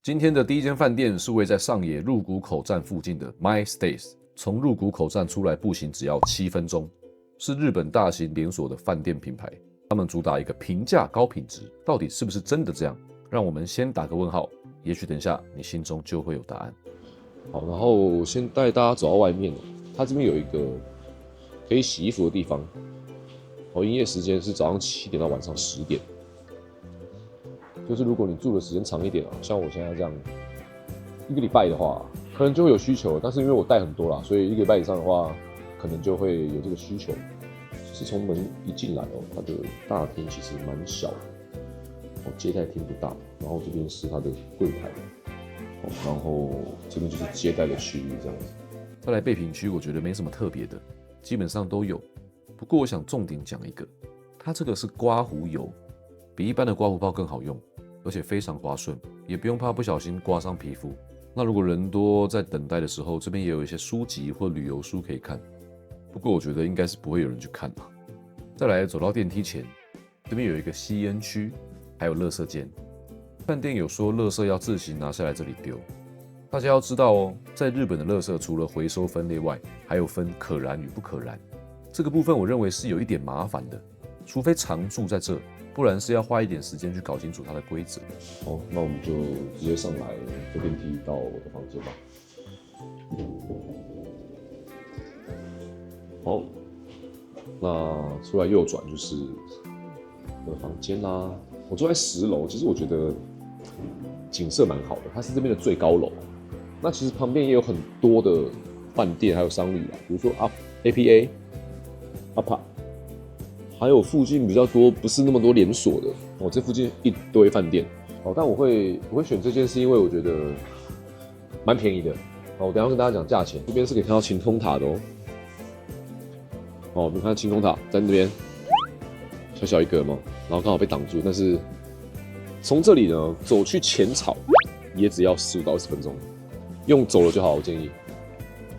今天的第一间饭店是位在上野入谷口站附近的 My Stays， 从入谷口站出来步行只要7分钟，是日本大型连锁的饭店品牌。他们主打一个平价高品质，到底是不是真的这样？让我们先打个问号，也许等一下你心中就会有答案。好，然后先带大家走到外面，它这边有一个可以洗衣服的地方。营业时间是早上7点到晚上10点。就是如果你住的时间长一点像我现在这样1个礼拜的话，可能就会有需求。但是因为我带很多啦，所以1个礼拜以上的话，可能就会有这个需求。是从门一进来它的大厅其实蛮小的，接待厅不大，然后这边是它的柜台，然后这边就是接待的区域这样子。再来备品区，我觉得没什么特别的，基本上都有。不过我想重点讲一个，它这个是刮胡油，比一般的刮胡泡更好用，而且非常滑顺，也不用怕不小心刮伤皮肤。那如果人多在等待的时候，这边也有一些书籍或旅游书可以看。不过我觉得应该是不会有人去看啦。再来走到电梯前，这边有一个吸烟区，还有垃圾间。饭店有说垃圾要自行拿下来这里丢。大家要知道在日本的垃圾除了回收分类外，还有分可燃与不可燃。这个部分我认为是有一点麻烦的，除非常住在这，不然是要花一点时间去搞清楚它的规则。好，那我们就直接上来坐电梯到我的房间吧。好，那出来右转就是我的房间啦。我住在10楼，其实我觉得景色蛮好的，它是这边的最高楼。那其实旁边也有很多的饭店还有商旅比如说APA、还有附近比较多不是那么多连锁的这附近一堆饭店但我会选这间是因为我觉得蛮便宜的我等一下跟大家讲价钱。这边是可以看到晴空塔的你看晴空塔在那边小小一个嘛，然后刚好被挡住，但是从这里呢走去浅草也只要15到20分钟，用走了就好，我建议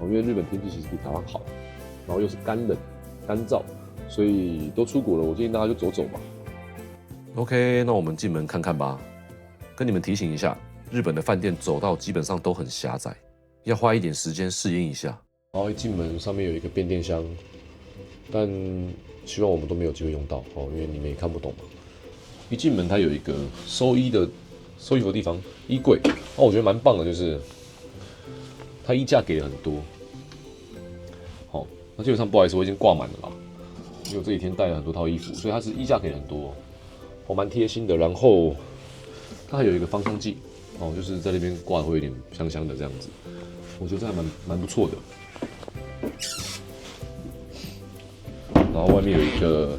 因为日本天气其实比台湾好，然后又是干冷干燥，所以都出国了，我建议大家就走走吧。OK， 那我们进门看看吧。跟你们提醒一下，日本的饭店走道基本上都很狭窄，要花一点时间适应一下。然后一进门上面有一个变电箱，但希望我们都没有机会用到因为你们也看不懂嘛。一进门它有一个收衣服的地方，衣柜我觉得蛮棒的，就是它衣架给了很多。那基本上不好意思，我已经挂满了啦，因为我这几天带了很多套衣服，所以它是衣架给了很多蛮贴心的。然后它还有一个芳香剂就是在那边挂会有点香香的这样子，我觉得这还蛮不错的。然后外面有一个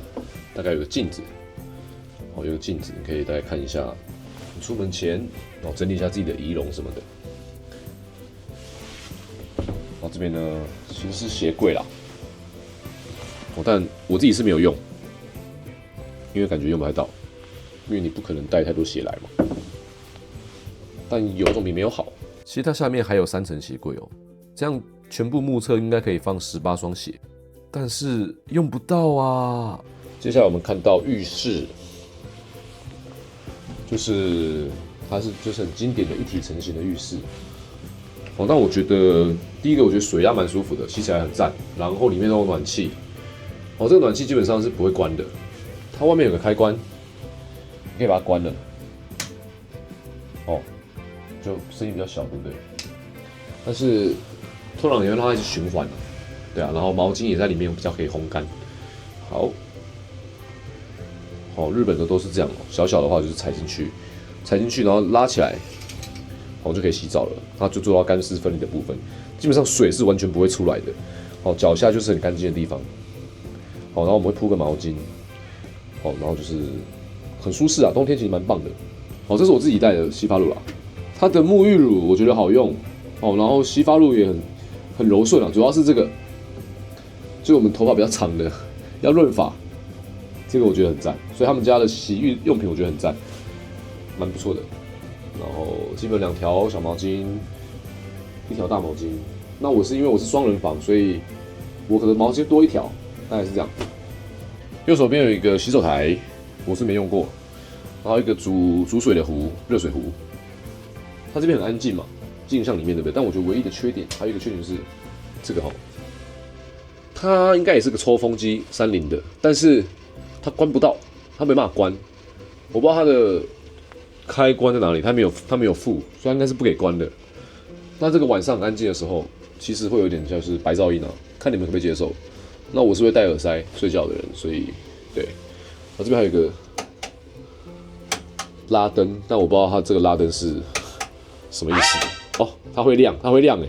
大概有个镜子，有个镜子你可以大概看一下，你出门前整理一下自己的仪容什么的。然后这边呢其实是鞋柜啦，但我自己是没有用，因为感觉用不太到，因为你不可能带太多鞋来嘛。但有总比没有好。其实它下面还有3层鞋柜这样全部目测应该可以放18双鞋，但是用不到啊。接下来我们看到浴室，它就是很经典的一体成型的浴室但我觉得第一个我觉得水压蛮舒服的，洗起来很赞，然后里面都有暖气这个暖气基本上是不会关的，它外面有个开关，你可以把它关了就声音比较小，对不对？但是通常你会让它一直循环对然后毛巾也在里面比较可以烘干。日本的都是这样小小的话就是踩进去然后拉起来就可以洗澡了，它就做到干湿分离的部分，基本上水是完全不会出来的脚下就是很干净的地方然后我们会铺个毛巾然后就是很舒适冬天其实蛮棒的这是我自己带的洗发乳啦，它的沐浴乳我觉得好用然后洗发露也很柔顺主要是这个，就我们头发比较长的要润发，这个我觉得很赞，所以他们家的洗浴用品我觉得很赞，蛮不错的。然后基本2条小毛巾，1条大毛巾。那我是因为我是双人房，所以我可能毛巾多1条，大概是这样。右手边有一个洗手台，我是没用过，然后一个煮水的壶，热水壶。它这边很安静嘛，镜像里面对不对？但我觉得唯一的缺点，还有一个缺点就是这个它应该也是个抽风机30的，但是它关不到，它没办法关。我不知道它的开关在哪里，它没有附，所以它应该是不给关的。那这个晚上很安静的时候，其实会有点像是白噪音啊，看你们可不可以接受。那我是会戴耳塞睡觉的人，所以对。我这边还有一个拉灯，但我不知道它这个拉灯是什么意思哦。它会亮，它会亮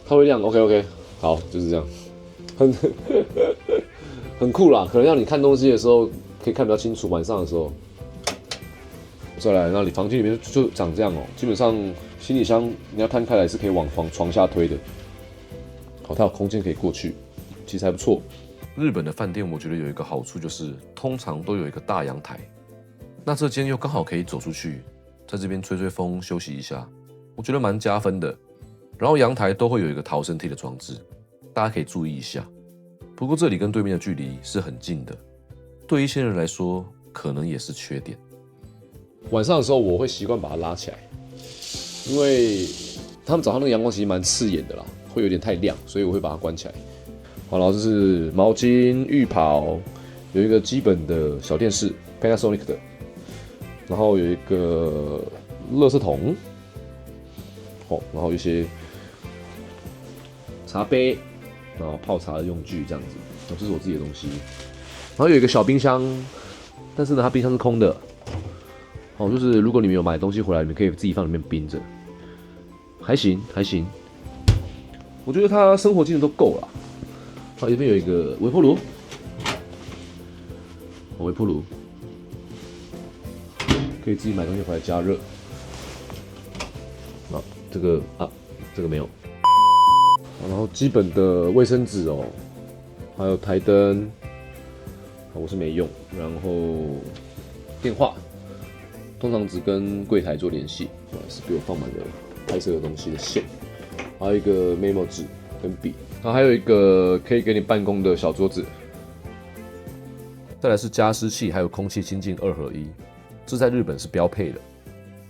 它会亮。OK， 好，就是这样，很酷啦。可能让你看东西的时候可以看比较清楚，晚上的时候。再来，那你房间里面就长这样哦。基本上行李箱你要摊开来是可以往床下推的。好，它有空间可以过去，其实还不错。日本的饭店我觉得有一个好处就是，通常都有一个大阳台，那这间又刚好可以走出去，在这边吹吹风休息一下，我觉得蛮加分的。然后阳台都会有一个逃生梯的装置，大家可以注意一下。不过这里跟对面的距离是很近的，对一些人来说可能也是缺点。晚上的时候我会习惯把它拉起来，因为他们早上那个阳光其实蛮刺眼的啦，会有点太亮，所以我会把它关起来。好，然后这是毛巾、浴袍，有一个基本的小电视 Panasonic 的，然后有一个垃圾桶，然后一些茶杯，然后泡茶的用具这样子，这是我自己的东西。然后有一个小冰箱，但是呢，它冰箱是空的。就是如果你们有买东西回来，你们可以自己放里面冰着，还行。我觉得它生活技能都够了。好，这边有一个微波炉，可以自己买东西回来加热。这个没有。然后基本的卫生纸还有台灯，我是没用。然后电话。通常只跟柜台做联系，是给我放满了拍摄的东西的线，还有一个 memo 纸跟笔，然后还有一个可以给你办公的小桌子。再来是加湿器，还有空气清净2合1，这在日本是标配的。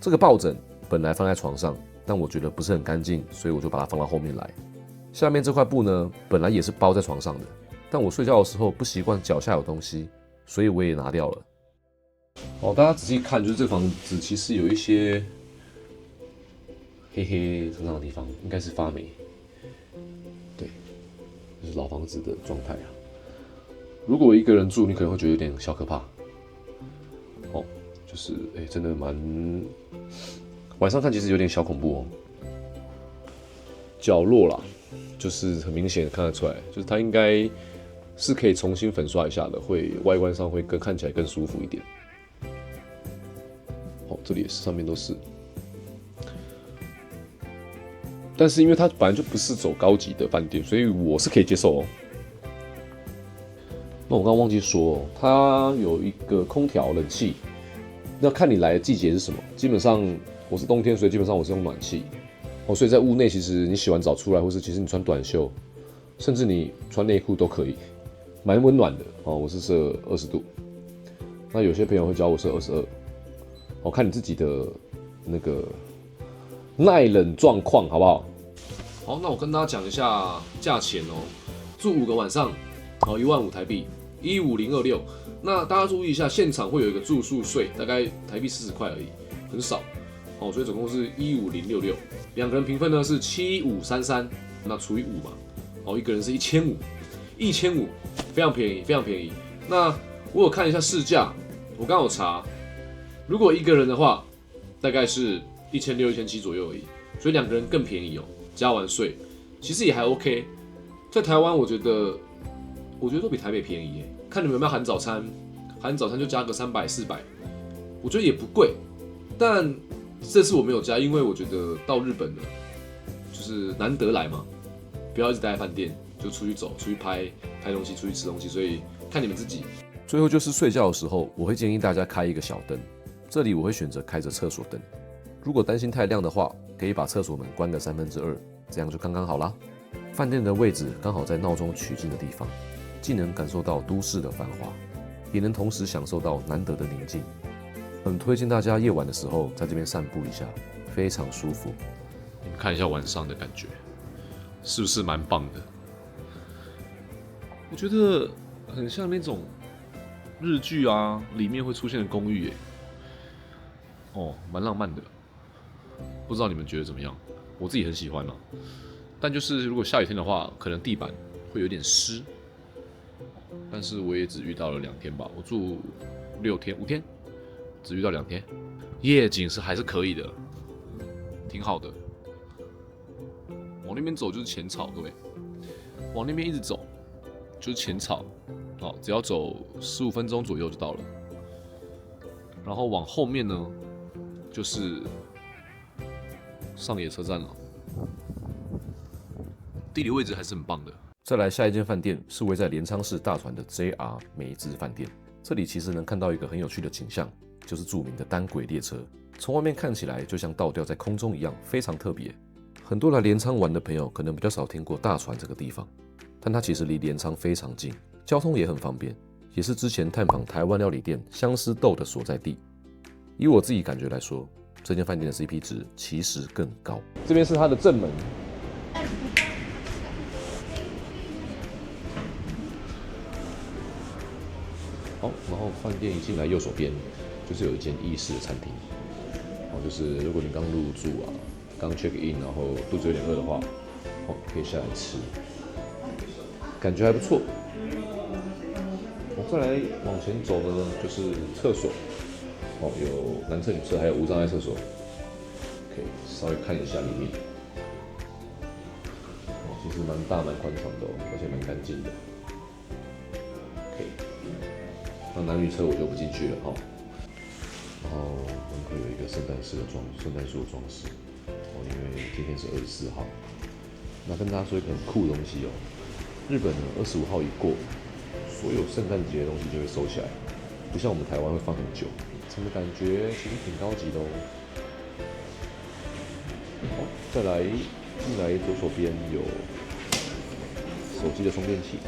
这个抱枕本来放在床上，但我觉得不是很干净，所以我就把它放到后面来。下面这块布呢，本来也是包在床上的，但我睡觉的时候不习惯脚下有东西，所以我也拿掉了。大家仔细看，就是这个房子其实有一些黑黑头上的地方，应该是发霉。对，就是老房子的状态啊。如果一个人住，你可能会觉得有点小可怕。就是真的晚上看其实有点小恐怖哦。角落啦，就是很明显看得出来，就是它应该是可以重新粉刷一下的，会外观上会看起来更舒服一点。这里也是，上面都是。但是因为它本来就不是走高级的饭店，所以我是可以接受哦。那我刚刚忘记说，它有一个空调、冷气，要看你来的季节是什么。基本上我是冬天，所以基本上我是用暖气。所以在屋内，其实你洗完澡出来，或是其实你穿短袖，甚至你穿内裤都可以，蛮温暖的。我是设20度，那有些朋友会教我设22。看你自己的那个耐冷状况，好不好？好，那我跟大家讲一下价钱哦。住5个晚上，15000台币，15026。那大家注意一下，现场会有一个住宿税，大概台币40块而已，很少。所以总共是15066。2个人平分呢是7533，那除以5嘛，一个人是1500，非常便宜，非常便宜。那我有看一下市价，我刚有查。如果一个人的话，大概是1600、1700左右而已，所以2个人更便宜哦。加完税，其实也还 OK。在台湾，我觉得都比台北便宜耶。看你们有没有含早餐，含早餐就加个300、400，我觉得也不贵。但这次我没有加，因为我觉得到日本了，就是难得来嘛，不要一直待在饭店，就出去走、出去拍东西、出去吃东西，所以看你们自己。最后就是睡觉的时候，我会建议大家开一个小灯。这里我会选择开着厕所灯，如果担心太亮的话，可以把厕所门关个2/3，这样就刚刚好啦。饭店的位置刚好在闹中取静的地方，既能感受到都市的繁华，也能同时享受到难得的宁静。很推荐大家夜晚的时候在这边散步一下，非常舒服。你们看一下晚上的感觉，是不是蛮棒的？我觉得很像那种日剧啊里面会出现的公寓耶。哦，蛮浪漫的。不知道你们觉得怎么样？我自己很喜欢啦。但就是如果下雨天的话，可能地板会有点湿。但是我也只遇到了2天吧，我住6天5天，只遇到2天。夜景是还是可以的，挺好的。往那边走就是浅草，各位，往那边一直走就是浅草，哦，只要走15分钟左右就到了。然后往后面呢，就是上野车站了。地理位置还是很棒的。再来下一间饭店是位在镰仓市大船的 JR 梅之饭店，这里其实能看到一个很有趣的景象，就是著名的单轨列车，从外面看起来就像倒吊在空中一样，非常特别。很多来镰仓玩的朋友可能比较少听过大船这个地方，但它其实离镰仓非常近，交通也很方便，也是之前探访台湾料理店相思豆的所在地。以我自己感觉来说，这间饭店的 CP 值其实更高。这边是它的正门。好，然后饭店一进来右手边就是有一间意式的餐厅，就是如果你刚入住啊，刚 check in， 然后肚子有点饿的话，可以下来吃，感觉还不错。再来往前走的呢，就是厕所，有男厕女厕，还有无障碍厕所，可以稍微看一下里面，其实蛮大蛮宽敞的而且蛮干净的。那男女厕我就不进去了哈。然后门口有一个圣诞树的装饰，因为今天是24号。那跟大家说一个很酷的东西日本呢25号一过，所有圣诞节的东西就会收起来，不像我们台湾会放很久，整个感觉其实挺高级的哦。好，再来进来左手边有手机的充电器，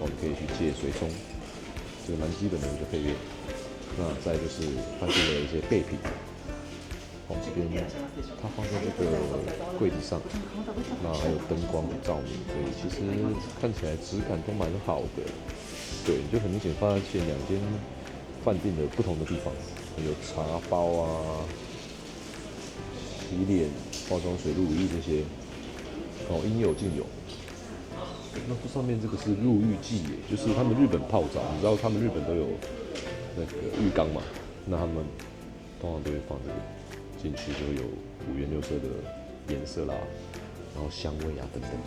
我们可以去借水充。这个蛮基本的一个配乐。那再就是饭店的一些备品，这边它放在这个柜子上，那还有灯光的照明，所以其实看起来质感都蛮好的。对，你就很明显发现2间饭店的不同的地方，有茶包啊、洗脸、化妆水、乳液这些，应有尽有。那这上面这个是入浴剂耶，就是他们日本泡澡，你知道他们日本都有那个浴缸嘛？那他们通常都会放这个进去，就会有5颜6色的颜色啦，然后香味啊等等的。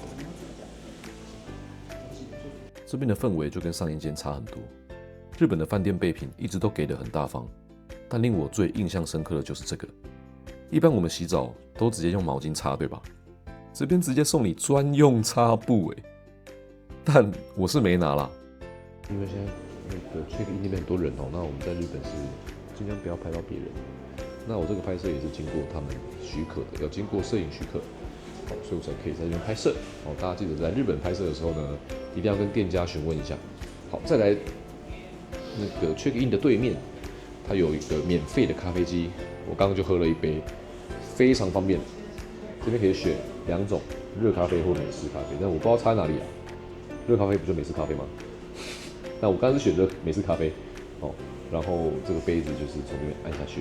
这边的氛围就跟上一间差很多。日本的饭店备品一直都给得很大方，但令我最印象深刻的就是这个。一般我们洗澡都直接用毛巾擦，对吧？这边直接送你专用擦布但我是没拿啦，因为现在那个 check in 那边很多人那我们在日本是尽量不要拍到别人。那我这个拍摄也是经过他们许可的，要经过摄影许可，所以我才可以在这边拍摄。大家记得在日本拍摄的时候呢，一定要跟店家询问一下。好，再来那个 check in 的对面，它有一个免费的咖啡机，我刚刚就喝了一杯，非常方便。这边可以选2种热咖啡或美式咖啡，但我不知道差在哪里啊。热咖啡不就美式咖啡吗？那我刚刚是选择美式咖啡，然后这个杯子就是从这边按下去，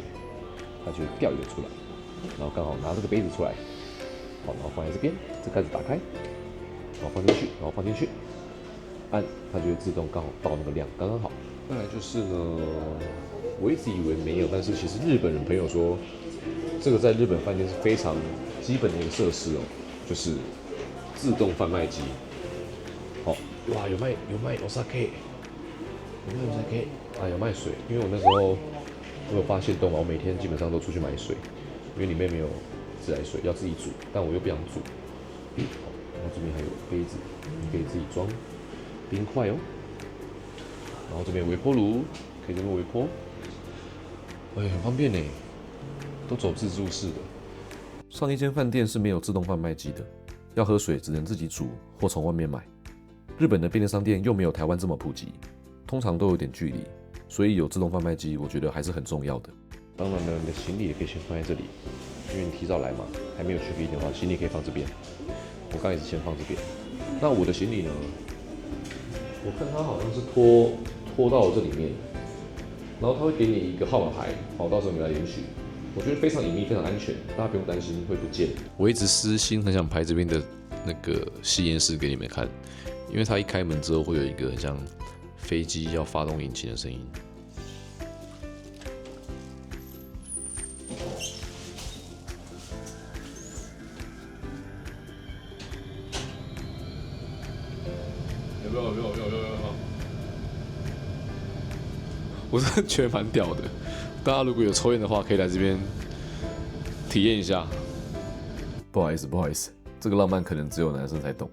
它就会掉一个出来，然后刚好拿这个杯子出来，然后放在这边，这盖子打开，然后放进去，然后放进去，按它就会自动刚好到那个量，刚刚好。再来就是呢，我一直以为没有，但是其实日本人朋友说，这个在日本饭店是非常基本的一个设施就是自动贩卖机。哇，有卖 osake， 有卖水。因为我那时候我有发现我每天基本上都出去买水，因为里面没有自来水，要自己煮，但我又不想煮。然后这边还有杯子，你可以自己装冰块然后这边微波炉，可以这边微波，很方便呢，都走自助式的。上一间饭店是没有自动贩卖机的，要喝水只能自己煮或从外面买。日本的便利商店又没有台湾这么普及，通常都有点距离，所以有自动贩卖机，我觉得还是很重要的。当然呢，你的行李也可以先放在这里，因为你提早来嘛，还没有 check in 的话，行李可以放这边。我刚也是先放这边。那我的行李呢？我看它好像是拖到这里面，然后它会给你一个号码牌，好，到时候你来领取。我觉得非常隐秘，非常安全，大家不用担心会不见。我一直私心很想拍这边的那个实验室给你们看，因为它一开门之后会有一个很像飞机要发动引擎的声音。有没有？我真的觉得蛮屌的。大家如果有抽烟的话，可以来这边体验一下。不好意思，这个浪漫可能只有男生才懂。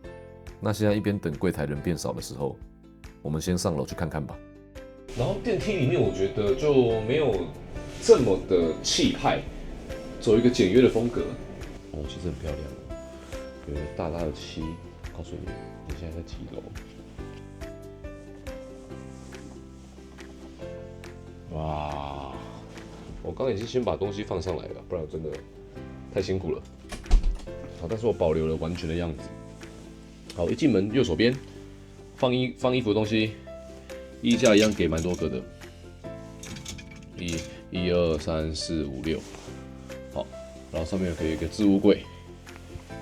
那现在一边等柜台人变少的时候，我们先上楼去看看吧。然后电梯里面，我觉得就没有这么的气派，走一个简约的风格。哦，其实很漂亮哦，有一个大大的7，告诉你，你现在在几楼？哇！我刚刚已经先把东西放上来了，不然我真的太辛苦了。好，但是我保留了完全的样子。好，一进门右手边放衣服的东西，衣架一样给蛮多个的，1、2、3、4、5、6。好，然后上面可以有一个置物柜。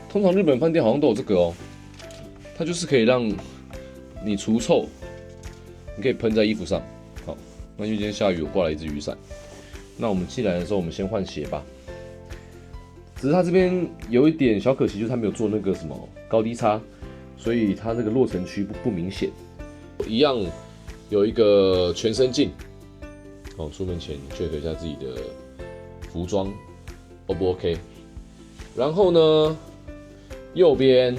通常日本饭店好像都有这个哦，它就是可以让你除臭，你可以喷在衣服上。好，那因为今天下雨，我挂了一只雨伞。那我们进来的时候，我们先换鞋吧。只是它这边有一点小可惜，就是它没有做那个什么高低差，所以它那个落尘区不明显。一样有一个全身镜，哦，出门前 check 一下自己的服装 O 不 OK。然后呢，右边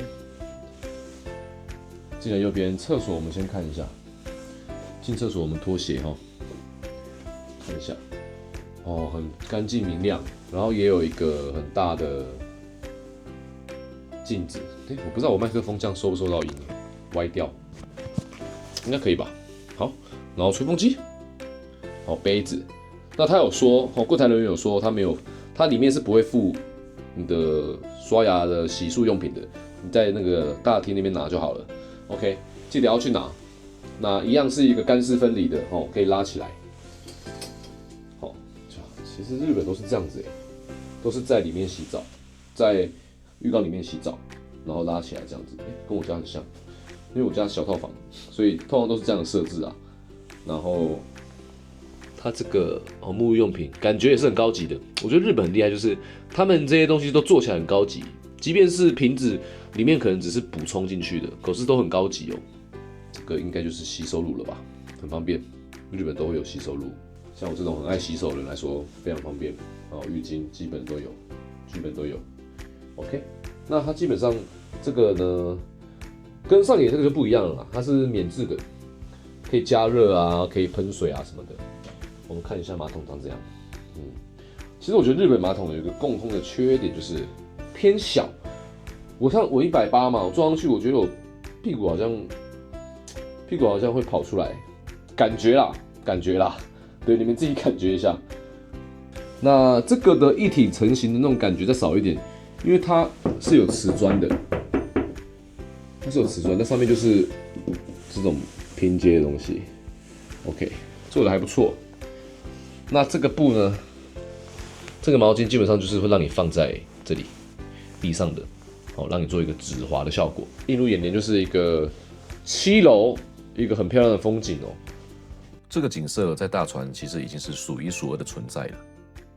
进来右边厕所，我们先看一下。进厕所我们脱鞋哈，看一下。哦，很干净明亮，然后也有一个很大的镜子。我不知道我麦克风这样收不收到音，歪掉，应该可以吧？好，然后吹风机，好，杯子。那他有说，柜台人员有说它里面是不会附你的刷牙的洗漱用品的，你在那个大厅那边拿就好了。OK， 记得要去拿。那一样是一个干湿分离的，可以拉起来。其实日本都是这样子都是在里面洗澡，在浴缸里面洗澡，然后拉起来这样子，跟我家很像，因为我家是小套房，所以通常都是这样的设置啊。然后它这个沐浴用品感觉也是很高级的，我觉得日本很厉害，就是他们这些东西都做起来很高级，即便是瓶子里面可能只是补充进去的，可是都很高级哦。这个应该就是洗手乳了吧，很方便，日本都会有洗手乳。像我这种很爱洗手的人来说，非常方便浴巾基本都有。OK， 那它基本上这个呢，跟上野这个就不一样了啦，它是免治的，可以加热啊，可以喷水啊什么的。我们看一下马桶长这样。其实我觉得日本马桶有一个共通的缺点，就是偏小。我180嘛，我坐上去，我觉得我屁股好像会跑出来，感觉啦。对，你们自己感觉一下。那这个的一体成型的那种感觉再少一点，因为它是有瓷砖的，那上面就是这种拼接的东西。OK， 做的还不错。那这个布呢？这个毛巾基本上就是会让你放在这里地上的，让你做一个止滑的效果。映入眼帘就是一个7楼，一个很漂亮的风景哦。这个景色在大船其实已经是数一数二的存在了，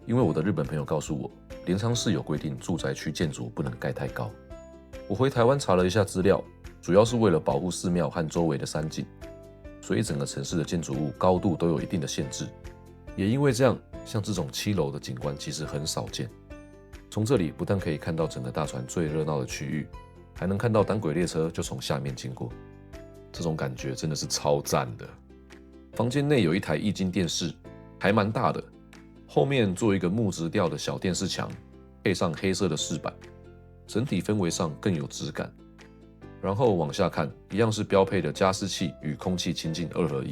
因为我的日本朋友告诉我，镰仓市有规定住宅区建筑不能盖太高。我回台湾查了一下资料，主要是为了保护寺庙和周围的山景，所以整个城市的建筑物高度都有一定的限制。也因为这样，像这种7楼的景观其实很少见。从这里不但可以看到整个大船最热闹的区域，还能看到单轨列车就从下面经过，这种感觉真的是超赞的。房间内有一台液晶电视，还蛮大的，后面做一个木质调的小电视墙，配上黑色的饰板，整体氛围上更有质感。然后往下看，一样是标配的加湿器与空气清净2合1，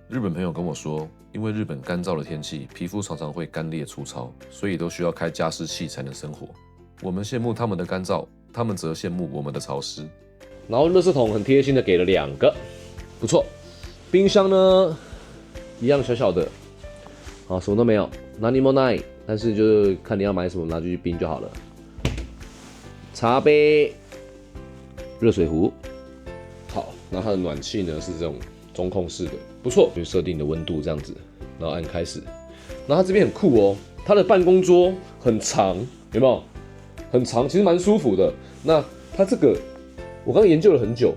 日本朋友跟我说，因为日本干燥的天气，皮肤常常会干裂粗糙，所以都需要开加湿器才能生活。我们羡慕他们的干燥，他们则羡慕我们的潮湿。然后垃圾桶很贴心的给了2个，不错。冰箱呢，一样小小的，好，什么都没有，哪里もない，但是就是看你要买什么，拿去冰就好了。茶杯、热水壶，好，那它的暖气呢是这种中控式的，不错，就设定的温度这样子，然后按开始。然后它这边很酷哦，它的办公桌很长，有没有？很长，其实蛮舒服的。那它这个，我刚刚研究了很久，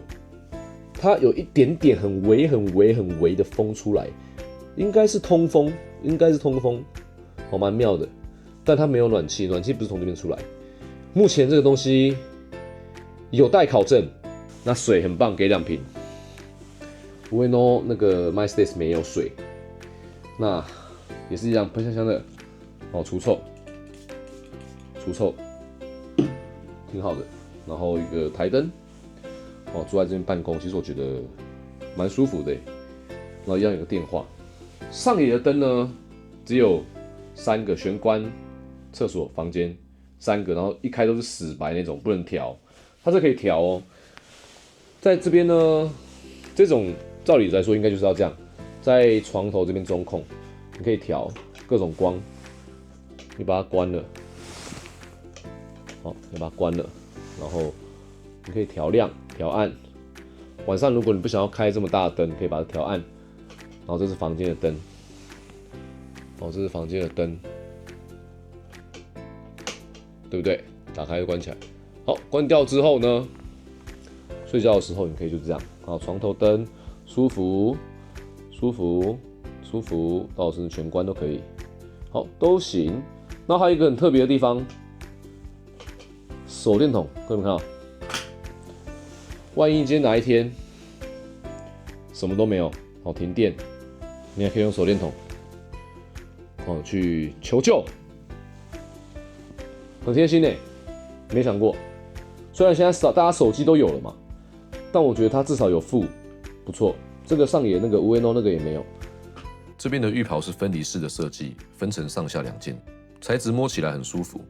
它有一点点很微的风出来，应该是通风，哦，蛮妙的。但它没有暖气，暖气不是从这边出来。目前这个东西有待考证。那水很棒，给2瓶。Ueno 那个 MyStays 没有水，那也是一样喷香香的，哦，除臭，挺好的。然后一个台灯，哦，坐在这边办公，其实我觉得蛮舒服的。然后一样有个电话。上野的灯呢，只有3个玄关、厕所、房间3个，然后一开都是死白那种，不能调。它这可以调哦。在这边呢，这种照理来说应该就是要这样，在床头这边中控，你可以调各种光，你把它关了，好，你把它关了，然后你可以调亮、调暗。晚上如果你不想要开这么大的灯，可以把它调暗。然后这是房间的灯，哦，这是房间的灯，对不对？打开就关起来。好，关掉之后呢，睡觉的时候你可以就这样，好，床头灯，舒服，到甚至全关都可以，好，都行。那还有一个很特别的地方，手电筒，各位看到，万一今天哪一天什么都没有，好，停电，你还可以用手电筒，哦，去求救，很贴心呢，没想过。虽然现在大家手机都有了嘛，但我觉得它至少有附，不错。这个上野那个Ueno那个也没有。这边的浴袍是分离式的设计，分成上下2件，材质摸起来很舒服。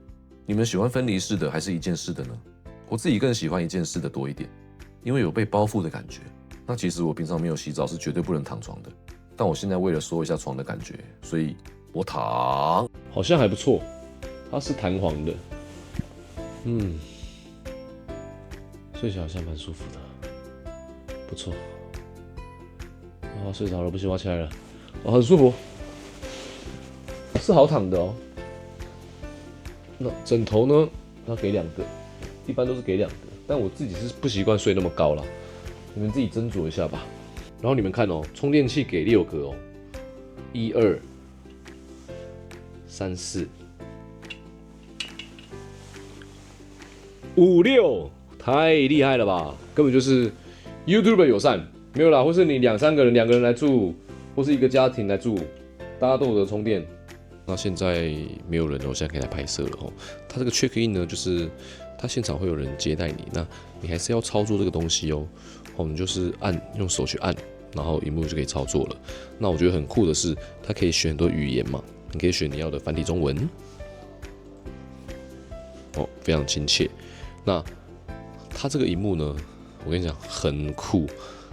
你们喜欢分离式的还是一件式的呢？我自己更喜欢一件式的多一点，因为有被包覆的感觉。那其实我平常没有洗澡是绝对不能躺床的，但我现在为了缩一下床的感觉，所以我躺。好像还不错，它是弹簧的，睡起来好像蛮舒服的，不错。啊，睡着了，不行，我要起来了。哦，很舒服，是好躺的哦。那枕头呢？它给2个，一般都是给2个，但我自己是不习惯睡那么高啦，你们自己斟酌一下吧。然后你们看哦，充电器给6个哦，1、2、3、4、5、6，太厉害了吧！根本就是 YouTuber 友善，没有啦，或是你2、3个人，2个人来住，或是一个家庭来住，大家都有得充电。那现在没有人了，我现在可以来拍摄了哦。它这个 check in 呢，就是它现场会有人接待你，那你还是要操作这个东西哦。哦，你就是用手去按，然后荧幕就可以操作了。那我觉得很酷的是，它可以选很多语言嘛，你可以选你要的繁体中文，哦，非常亲切。那它这个荧幕呢，我跟你讲很酷，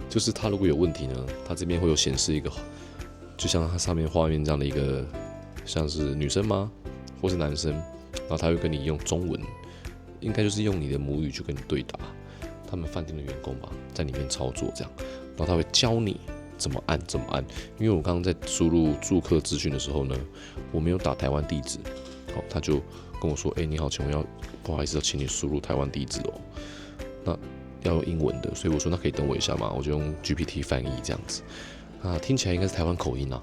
就是它如果有问题呢，它这边会有显示一个，就像它上面画面这样的一个，像是女生吗，或是男生，然后他会跟你用中文，应该就是用你的母语去跟你对答。他们饭店的员工吧，在里面操作这样，然后他会教你怎么按。因为我刚刚在输入住客资讯的时候呢，我没有打台湾地址，好，他就跟我说，你好，请问不好意思，要请你输入台湾地址哦。那要用英文的，所以我说那可以等我一下嘛，我就用 GPT 翻译这样子。啊，听起来应该是台湾口音啊，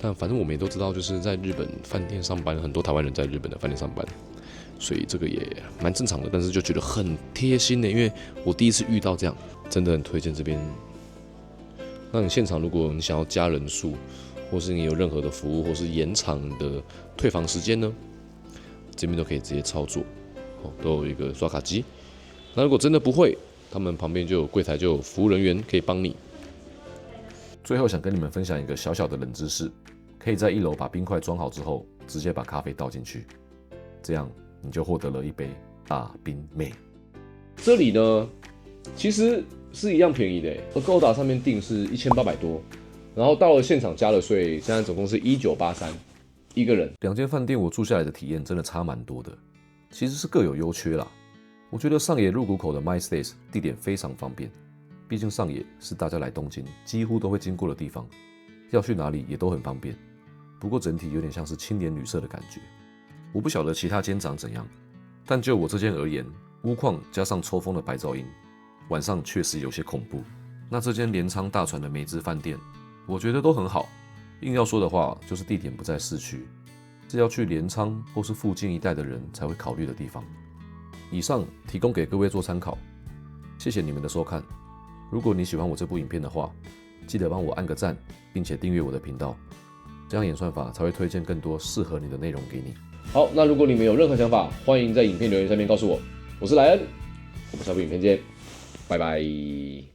但反正我们也都知道，就是在日本饭店上班，很多台湾人在日本的饭店上班。所以这个也蛮正常的，但是就觉得很贴心的，因为我第一次遇到这样，真的很推荐这边。那你现场如果你想要加人数，或是你有任何的服务，或是延长的退房时间呢，这边都可以直接操作，都有一个刷卡机。那如果真的不会，他们旁边就有柜台，就有服务人员可以帮你。最后想跟你们分享一个小小的冷知识，可以在1楼把冰块装好之后，直接把咖啡倒进去，这样你就获得了一杯大冰妹。这里呢，其实是一样便宜的，Agoda 上面订是1800多，然后到了现场加了税，现在总共是1983一个人。2间饭店我住下来的体验真的差蛮多的，其实是各有优缺啦。我觉得上野入谷口的 MyStays 地点非常方便，毕竟上野是大家来东京几乎都会经过的地方，要去哪里也都很方便。不过整体有点像是青年旅社的感觉，我不晓得其他间长怎样，但就我这间而言，屋况加上抽风的白噪音，晚上确实有些恐怖。那这间镰仓大船的梅之饭店，我觉得都很好。硬要说的话，就是地点不在市区，是要去镰仓或是附近一带的人才会考虑的地方。以上提供给各位做参考，谢谢你们的收看。如果你喜欢我这部影片的话，记得帮我按个赞，并且订阅我的频道，这样演算法才会推荐更多适合你的内容给你。好，那如果你们有任何想法，欢迎在影片留言下面告诉我。我是莱恩，我们下部影片见，拜拜。